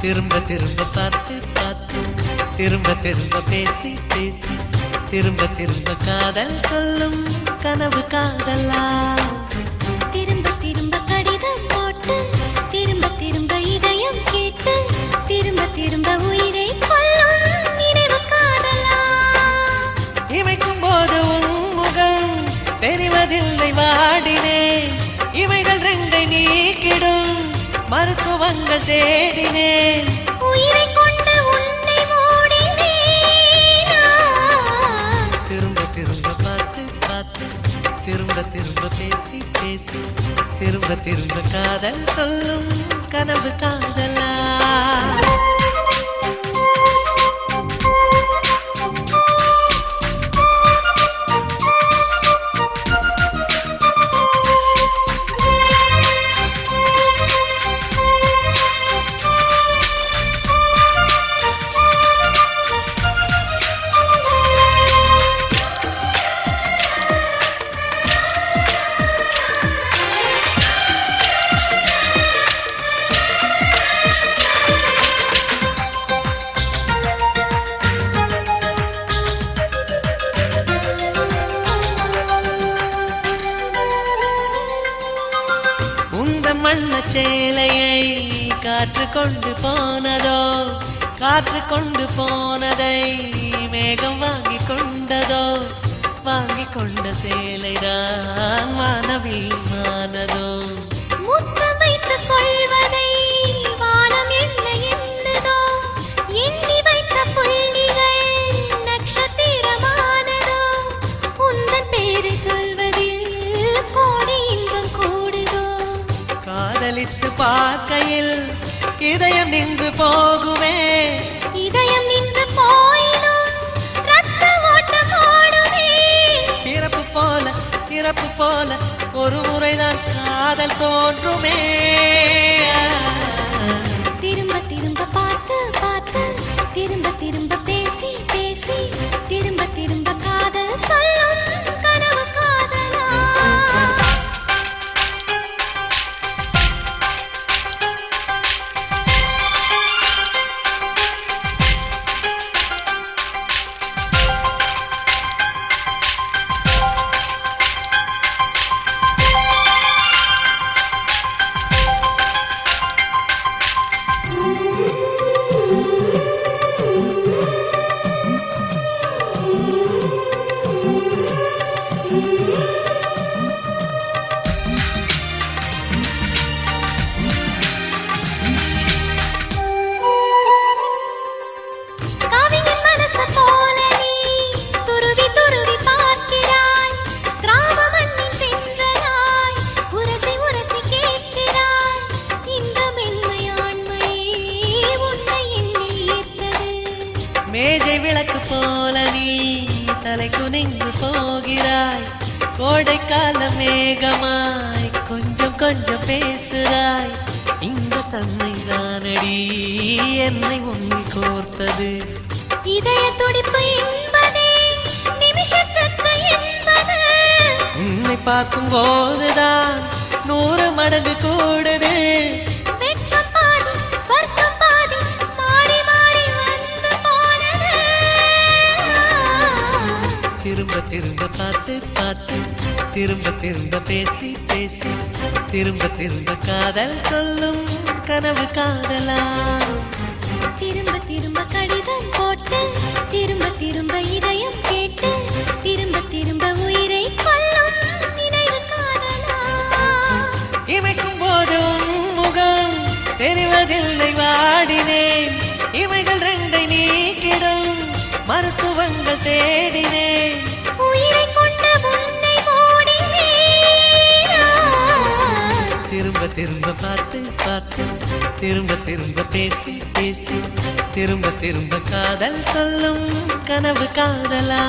திரும்ப திரும்ப பார்த்து பார்த்து திரும்ப திரும்ப பேசி பேசி திரும்ப திரும்ப காதல் சொல்லும் கனவு காதலா திரும்ப திரும்ப கடிதம் போட்டு திரும்ப திரும்ப இதயம் கேட்டு திரும்ப திரும்ப உயிரை கொல்லும் நினைவு காதலா இமைக்கும் போது உன் முகம் தெரிவதில்லை வாடினேன் இவைகள் ரெண்டை நீக்கிடும் மருத்துவங்கள் தேடினேன் உயிரை கொண்டு உன்னை மூடினேன் திரும்ப திரும்ப பார்த்து பார்த்து திரும்ப திரும்ப பேசி பேசி திரும்ப திரும்ப காதல் சொல்லும் கனவு காதலா மண்ண சேலையை காற்று கொண்டு போனதோ காற்று கொண்டு போனதை மேகம் வாங்கி கொண்டதோ வாங்கி கொண்ட சேலைதான் வானவில்மானதோ முத்தம் வைத்துக் கொள்வதை வானம் என்ன எண்ணுதோ எண்ணி வைத்த புள்ளிகள் நட்சத்திரமானதோ உந்தன் பேரை சொல்வதில் கோடி இன்பம் கூடுதோ காதலித்து பார்க்கையில் இதயம் நின்று போகுமே இதயம் நின்று போயினும் ரத்த ஓட்டம் ஓடுமே பிறப்பு போல ஒரு முறைதான் காதல் தோன்றுமே திரும்ப திரும்ப பார்த்து பார்த்து திரும்ப திரும்ப பேசி பேசி திரும்ப திரும்ப காதல் சொல்லும் கனவு காதலா மேஜை விளக்கு போல நீ தலை குனிந்து போகிறாய் கோடைக்கால மேகமாய் கொஞ்சம் கொஞ்சம் பேசுகிறாய் இந்த தன்மை தானடி என்னை உன்னில் கோர்த்தது இதய துடிப்பு என்பதே நிமிஷத்துக்கு என்பது உன்னை பார்க்கும் போதுதான் 100 மடங்கு கூடுது வெட்கம் பாதி ஸ்வர்க்கம் பாதி மாறி மாறி வந்து போனது திரும்ப திரும்ப பார்த்து பார்த்து திரும்ப திரும்ப பேசி பேசி திரும்ப திரும்ப காதல் சொல்லும் கனவு காதலா திரும்ப திரும்ப கடிதம் போட்டு திரும்ப திரும்ப இதயம் கேட்டு திரும்ப திரும்ப உயிரை கொல்லும் நினைவு காதலா இமைக்கும் போது முகம் தெரிவதில்லை வாடினேன் இவைகள் ரெண்டை நீக்கிடும் மருத்துவங்கள் தேடினேன் உயிரை கொண்ட உன்னை மூடினேன் திரும்ப திரும்ப பார்த்து பார்த்து திரும்ப திரும்ப பேசி பேசி திரும்ப திரும்ப காதல் சொல்லும் கனவு காதலா